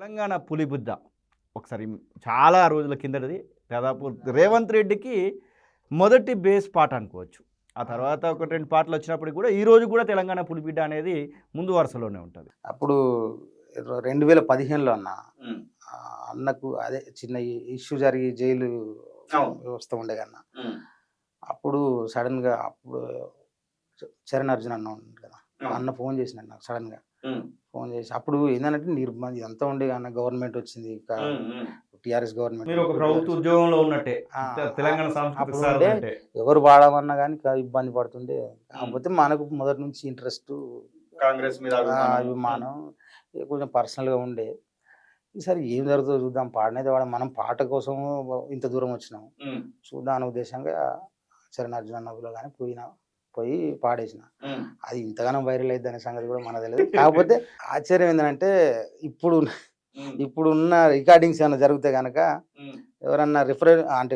తెలంగాణ పులిబుద్ద ఒకసారి చాలా రోజుల కిందటిది. దాదాపు రేవంత్ రెడ్డికి మొదటి బేస్ పాట అనుకోవచ్చు. ఆ తర్వాత ఒక 2 పాటలు వచ్చినప్పటికి కూడా ఈ రోజు కూడా తెలంగాణ పులిబిడ్డ అనేది ముందు వరుసలోనే ఉంటుంది. అప్పుడు 2015లో ఉమ్, అన్నకు అదే చిన్న ఇష్యూ జరిగి జైలు అవును. వ్యవస్థ ఉండే కన్నా ఉమ్, అప్పుడు సడన్గా అప్పుడు చరణ్ అర్జున్ అన్న ఉన్నాడు కదా, అవును. అన్న ఫోన్ చేసినాడు నాకు సడన్గా. ఉమ్, ఫోన్ చేసి అప్పుడు ఏంటంటే నిర్బంధం ఇదంతా ఉండే అన్న గవర్నమెంట్ వచ్చింది ఉమ్, ఉమ్, టీఆర్ఎస్ మీరు ఒక గవర్నమెంట్. ప్రభుత్వ ఉద్యోగంలో ఉన్నట్టే ఆ, తెలంగాణ అప్పుడు సాంస్కృతిక ఉండే సారథి అంటే. ఎవరు వాడమన్నా కానీ ఇబ్బంది పడుతుండే. కాకపోతే మనకు మొదటి నుంచి ఇంట్రెస్ట్ కాంగ్రెస్ మీద అభిమానం. అభిమానం కొంచెం పర్సనల్గా ఉండే. ఈసారి ఏం జరుగుతుందో చూద్దాం, పాడనేది వాడ మనం పాట కోసం ఇంత దూరం వచ్చినాం ఉమ్, చూద్దాం అనే ఉద్దేశంగా చరణ్ అర్జున్ అన్నలో కానీ పోయి పాడేసిన. ఉమ్, అది ఇంతగానో వైరల్ అయింది అనే సంగతి కూడా మనకు తెలియదు. కాకపోతే ఆశ్చర్యం ఏంటంటే ఉమ్, ఇప్పుడున్న రికార్డింగ్స్ ఏమైనా జరిగితే కనుక ఉమ్, ఎవరన్నా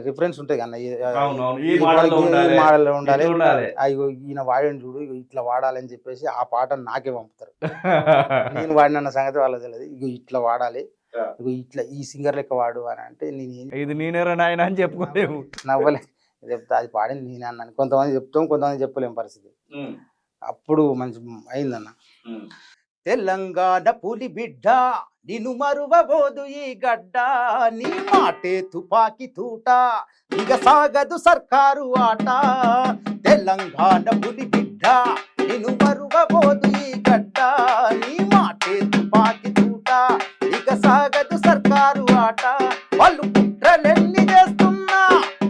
రిఫరెన్స్ ఉంటాయి కన్నా అవునవును. ఈ ఈ మోడల్లో ఉండాలి, మోడల్లో ఉండాలి, ఇట్లా ఉండాలి. అయ్యో ఈయన వాడిని చూడు ఇగో ఇట్లా వాడాలని చెప్పేసి ఆ పాట నాకే పంపుతారు. నేను వాడిన సంగతి వాళ్ళకి తెలియదు. ఇగో ఇట్లా వాడాలి, ఇగో ఇట్లా ఈ సింగర్ లెక్క వాడు అని అంటే నేను ఇది నేనేరా నాయన అని చెప్పుకోలేము. నవ్వలే చెప్తా, అది పాడింది నేనే అన్నాను. కొంతమంది చెప్తాం, కొంతమంది చెప్పలేం పరిస్థితి. ఉమ్, అప్పుడు మంచి అయిందన్న. ఉమ్, తెలంగాణ పులి బిడ్డ నిన్ను మరువబోదు ఈ గడ్డ, నీ మాటే తుపాకి తూట ఇక సాగదు సర్కారు ఆట. తెలంగాణ పులి బిడ్డ నిన్ను మరువబోదు ఈ గడ్డ, నీ మాటే తుపాకి తూట ఇక సాగదు సర్కారు ఆట. వాళ్ళు కుట్రలెన్ని చేస్తున్నా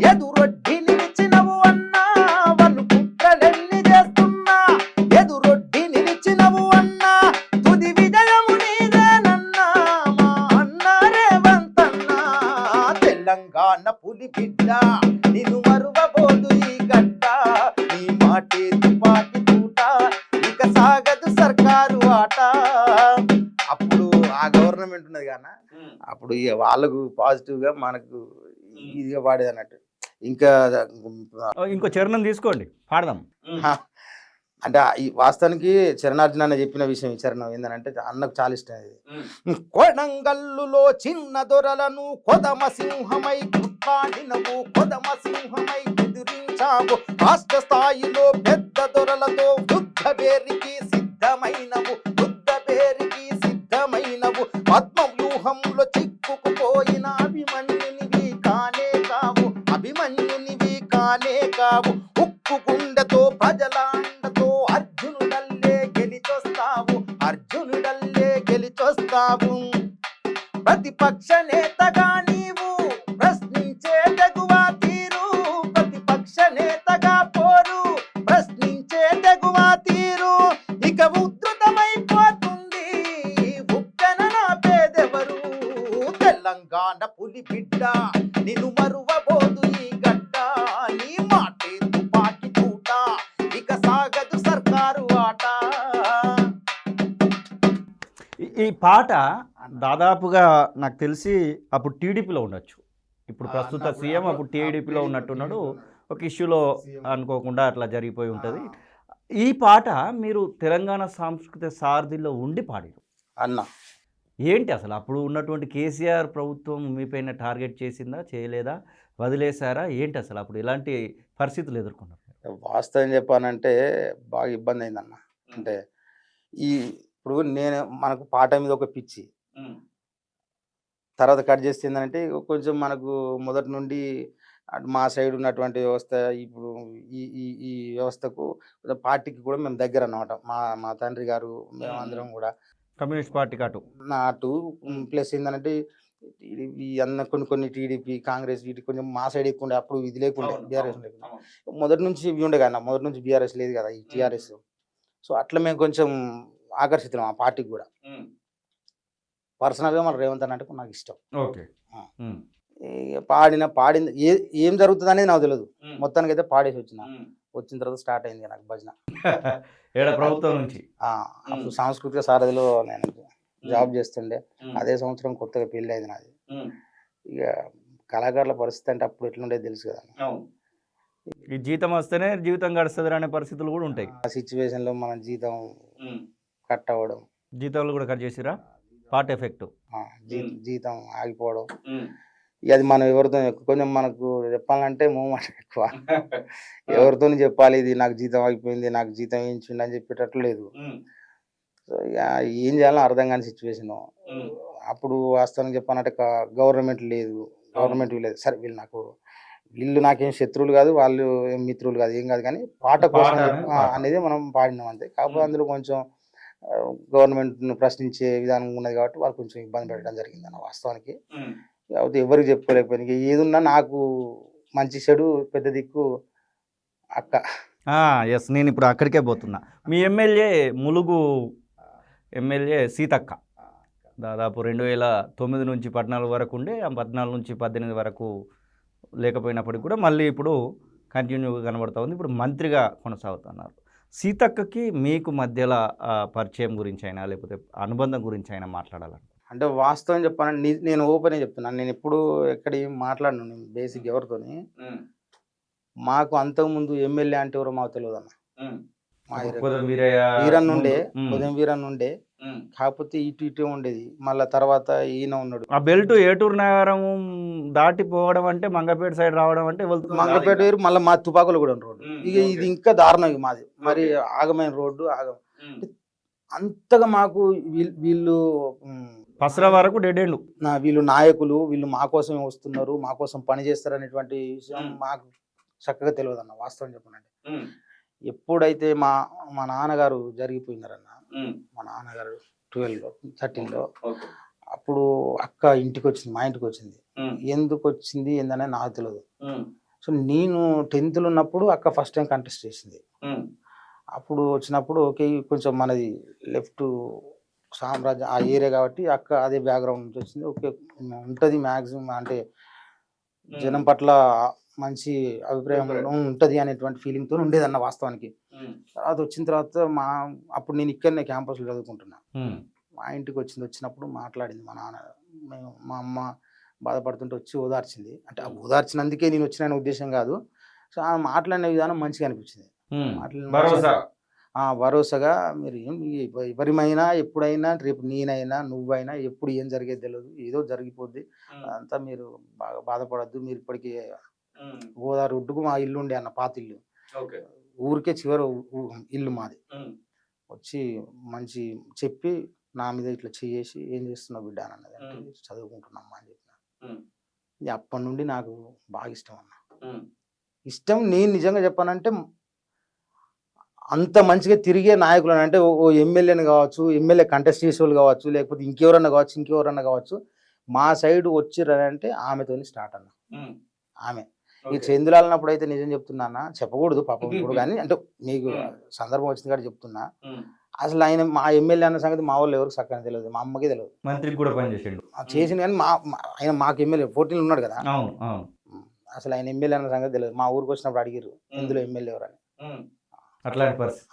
ఎదురొడ్డి నిలిచినవు అన్నా, వాళ్ళు కుట్రలెన్ని చేస్తున్నా ఎదురొడ్డి నిలిచినవు అన్నా, తుది విజయము నీదేనన్నా మా అన్న రేవంత్ అన్నా. తెలంగాణ పులి బిడ్డ నిన్ను మరువబోదు ఈ గడ్డ, నీ మాటే తుపాకి తూట ఇక సాగదు సర్కారు ఆట. అప్పుడు ఆ గవర్నమెంట్ ఉన్నది కానీ ఉమ్, అప్పుడు ఇక వాళ్ళకు పాజిటివ్గా మనకు ఇదిగా పాడేది అన్నట్టు. ఇంకా ఇంకో చరణం తీసుకోండి, పాడదాం. ఉమ్, అంటే ఈ వాస్తవానికి చరణార్జున అన్న చెప్పిన విషయం ఈ చరణం ఏంటంటే అన్నకు చాలా ఇష్టం ఇది. ఉమ్, కొడంగల్లులో చిన్న దొరలను కొదమ సింహమై కుట్టాడినవు, కొదమ సింహమై ఎదిరించావు, రాష్ట్ర స్థాయిలో పెద్ద దొరలతో యుద్ధ బేరికి సిద్ధమైనవు, యుద్ధ బేరికి సిద్ధమైనవు, పద్మ వ్యూహంలో చిక్కుకుపోయిన అభిమన్యునివి కానే కావు, అభిమన్యునివి కానే కావు, ఉక్కు గుండెతో ప్రజల అండతో అర్జునుడల్లే గెలిచొస్తావు, అర్జునుడల్లే గెలిచొస్తావు. ప్రతిపక్ష నేతగా నీవు ప్రశ్నించే తెగువ తీరు, ప్రతిపక్ష నేతగా పోరు ప్రశ్నించే తెగువ తీరు, ఇక ఉద్ధృతమైపోతుంది ఉప్పెన నా పేదెవరు. తెలంగాణ పులి బిడ్డ నిన్ను మరువబోదు ఈ గడ్డ, నీ మాటే తుపాకి తూట ఇక సాగదు సర్కారు ఆట. ఈ పాట దాదాపుగా నాకు తెలిసి అప్పుడు టీడీపీలో ఉండొచ్చు. ఇప్పుడు ప్రస్తుత సీఎం అప్పుడు టీడీపీలో ఉన్నట్టున్నాడు. ఒక ఇష్యూలో అనుకోకుండా అట్లా జరిగిపోయి ఉంటుంది. ఈ పాట మీరు తెలంగాణ సాంస్కృతిక సారథిలో ఉండి పాడారు అన్న. ఏంటి అసలు? అప్పుడు ఉన్నటువంటి కేసీఆర్ ప్రభుత్వం మీపైన టార్గెట్ చేసిందా, చేయలేదా, వదిలేశారా ఏంటి అసలు? అప్పుడు ఎలాంటి పరిస్థితులు ఎదుర్కొన్నారు? వాస్తవం చెప్పానంటే బాగా ఇబ్బంది అయిందన్న. అంటే ఇప్పుడు మనకు పాట మీద ఒక పిచ్చి, ఉమ్, తర్వాత కట్ చేస్తే ఏంటంటే కొంచెం మనకు మొదటి నుండి అటు మా సైడ్ ఉన్నటువంటి వ్యవస్థ, ఇప్పుడు ఈ ఈ ఈ వ్యవస్థకు పార్టీకి కూడా మేము దగ్గర అన్నమాట. మా తండ్రి గారు మేమందరం కూడా కమ్యూనిస్ట్ పార్టీకి అటు అటు. ప్లస్ ఏంటంటే ఈ అన్న కొన్ని టీడీపీ కాంగ్రెస్ వీటి కొంచెం మా సైడ్ ఎక్కువ ఉండే. అప్పుడు ఇది లేకుండే, అవును, బీఆర్ఎస్ అవును, లేకుండా. అవును. మొదటి నుంచి ఇవి ఉండే కదా, మొదటి నుంచి బీఆర్ఎస్ లేదు కదా, ఈ టీఆర్ఎస్. సో అట్లా మేము కొంచెం ఆకర్షితున్నాం ఆ పార్టీకి కూడా. ఉమ్, పర్సనల్గా మన రేవంత్ అన్న అంటే నాకు ఇష్టం. ఓకే. ఇక పాడింది ఏం జరుగుతుంది అనేది నాకు తెలియదు. ఉమ్, మొత్తానికి అయితే పాడేసి ఉమ్, వచ్చిన తర్వాత స్టార్ట్ అయింది నాకు భజన. ఏడ ప్రభుత్వం నుంచి అప్పుడు సాంస్కృతిక సారథిలో నేను జాబ్ చేస్తుండే. ఉమ్, అదే సంవత్సరం కొత్తగా పెళ్ళి అయింది నాది. ఉమ్, ఇక కళాకారుల పరిస్థితి అంటే అప్పుడు ఎట్లుండేది తెలుసు కదా. అవును. ఈ జీతం వస్తేనే జీవితం గడుస్తుంది అనే పరిస్థితులు కూడా ఉంటాయి. ఆ సిచ్యువేషన్లో మన జీతం ఉమ్, కట్ అవ్వడం, జీతాలు కూడా కట్ చేసిరా? Part effect. జీతం ఆగిపోవడం. ఇక అది మనం ఎవరితో కొంచెం మనకు చెప్పాలంటే మూమెంట్ ఎక్కువ. ఎవరితో చెప్పాలి ఇది నాకు జీతం ఆగిపోయింది, నాకు జీతం వేయించిండు అని చెప్పేటట్లు లేదు. సో ఇక ఏం చేయాలో అర్థం కాని సిచ్యువేషన్. అప్పుడు వాస్తవానికి చెప్పాలంటే గవర్నమెంట్ లేదు, గవర్నమెంట్ లేదు. సరే వీళ్ళు నాకేం శత్రువులు కాదు, వాళ్ళు ఏం మిత్రులు కాదు, ఏం కాదు, కానీ పాట కోసం అనేది మనం పాడినాం అంతే. కాకపోతే అందులో కొంచెం గవర్నమెంట్ను ప్రశ్నించే విధానం ఉన్నది కాబట్టి వాళ్ళు కొంచెం ఇబ్బంది పెట్టడం జరిగింది అన్న వాస్తవానికి. కాకపోతే ఎవరికి చెప్పుకోలేకపోయింది. ఇక ఏదున్నా నాకు మంచి చెడు పెద్ద దిక్కు అక్క. ఎస్, నేను ఇప్పుడు అక్కడికే పోతున్నా. మీ ఎమ్మెల్యే ములుగు ఎమ్మెల్యే సీతక్క దాదాపు 2009 నుంచి 14 వరకు ఉండే, 14 నుంచి 18 వరకు లేకపోయినప్పటికీ కూడా మళ్ళీ ఇప్పుడు కంటిన్యూగా కనబడుతూ ఉంది. ఇప్పుడు మంత్రిగా కొనసాగుతున్నారు. సీతక్కకి మీకు మధ్యలో పరిచయం గురించి అయినా లేకపోతే అనుబంధం గురించి అయినా మాట్లాడాలని? అంటే వాస్తవం చెప్పానంటే నేను ఓపెనే చెప్తున్నాను. నేను ఎప్పుడు ఎక్కడ ఏం మాట్లాడను. నేను బేసిక్ ఎవరితోని మాకు అంతకుముందు ఎమ్మెల్యే అంటే ఎవరో మాకు తెలియదు అన్న. మా వీరన్ ఉండే, ఉదయం వీరన్ ఉండే, కాకపోతే ఇటు ఉండేది. మళ్ళా తర్వాత ఈయన ఉన్నాడు. ఆ బెల్ట్ ఏటూరు నగరం దాటిపోవడం అంటే మంగపేట సైడ్ రావడం అంటే మంగపేట వేరు, మళ్ళీ మా తుపాకులు కూడా రోడ్డు. ఇక ఇది ఇంకా దారుణం. మాది మరి ఆగమైన రోడ్డు. అంతగా మాకు వీళ్ళు పసరా వరకు డెడ్ ఎండ్. వీళ్ళు నాయకులు, వీళ్ళు మా కోసమే వస్తున్నారు, మా కోసం పని చేస్తారు అనేటువంటి విషయం మాకు చక్కగా తెలియదు అన్న వాస్తవం చెప్పనండి. ఎప్పుడైతే మా నాన్నగారు జరిగిపోయినారన్న, మా నాన్నగారు 13లో అప్పుడు అక్క ఇంటికి వచ్చింది, మా ఇంటికి వచ్చింది. ఎందుకు వచ్చింది ఏందనే నాకు తెలియదు. సో నేను 10th ఉన్నప్పుడు అక్క ఫస్ట్ టైం కంటెస్ట్ చేసింది. అప్పుడు వచ్చినప్పుడు ఓకే, కొంచెం మనది లెఫ్ట్ సామ్రాజ్యం ఆ ఏరియా కాబట్టి అక్క అదే బ్యాక్గ్రౌండ్ నుంచి వచ్చింది. ఓకే ఉంటుంది మ్యాక్సిమం, అంటే జనం పట్ల మంచి అభిప్రాయం ఉంటుంది అనేటువంటి ఫీలింగ్తో ఉండేదన్న వాస్తవానికి. తర్వాత వచ్చిన తర్వాత అప్పుడు నేను ఇక్కడనే క్యాంపస్లో చదువుకుంటున్నా. మా ఇంటికి వచ్చినప్పుడు మాట్లాడింది మా నాన్న. మా అమ్మ బాధపడుతుంటే వచ్చి ఓదార్చింది. అంటే ఆ ఓదార్చినందుకే నేను వచ్చిన ఉద్దేశం కాదు. సో ఆ మాట్లాడిన విధానం మంచిగా అనిపించింది. భరోసాగా మీరు ఎవరిమైనా ఎప్పుడైనా, రేపు నేనైనా నువ్వైనా ఎప్పుడు ఏం జరిగేది తెలియదు, ఏదో జరిగిపోద్ది, అదంతా మీరు బాగా బాధపడద్దు. మీరు ఇప్పటికీ గోదావరి ఒడ్డుకు మా ఇల్లు ఉండే అన్న, పాత ఇల్లు, ఊరికే చివరి ఇల్లు మాది. వచ్చి మంచి చెప్పి నా మీద ఇట్లా చేసి ఏం చేస్తున్నావు బిడ్డ అని అన్నది. అంటే చదువుకుంటున్నామ్మా అని చెప్పిన. అప్పటి నుండి నాకు బాగా ఇష్టం అన్న. ఇష్టం నేను నిజంగా చెప్పానంటే అంత మంచిగా తిరిగే నాయకులు అంటే ఓ ఎమ్మెల్యేని కావచ్చు, ఎమ్మెల్యే కంటెస్ట్ చేసే వాళ్ళు కావచ్చు, లేకపోతే ఇంకెవరన్నా కావచ్చు, మా సైడ్ వచ్చిరంటే ఆమెతోని స్టార్ట్ అన్న. ఆమె ఈ చెందులాలన్నప్పుడు అయితే నిజం చెప్తున్నా, చెప్పకూడదు పాపం ఇప్పుడు, కానీ అంటే మీకు సందర్భం వచ్చింది కాబట్టి చెప్తున్నా. అసలు ఆయన మా ఎమ్మెల్యే అన్న సంగతి మా వాళ్ళు ఎవరికి చక్కగా తెలియదు, మా అమ్మకే తెలియదు. మంత్రికి కూడా పనిచేసిండు, చేసిండు, కానీ ఆయన మాకు ఎమ్మెల్యే 14 ఉన్నాడు కదా, అసలు ఆయన ఎమ్మెల్యే అన్న సంగతి తెలియదు. మా ఊరికి వచ్చినప్పుడు అడిగారు ఇందులో ఎమ్మెల్యే ఎవరని. అట్లాంటి పరిస్థితి.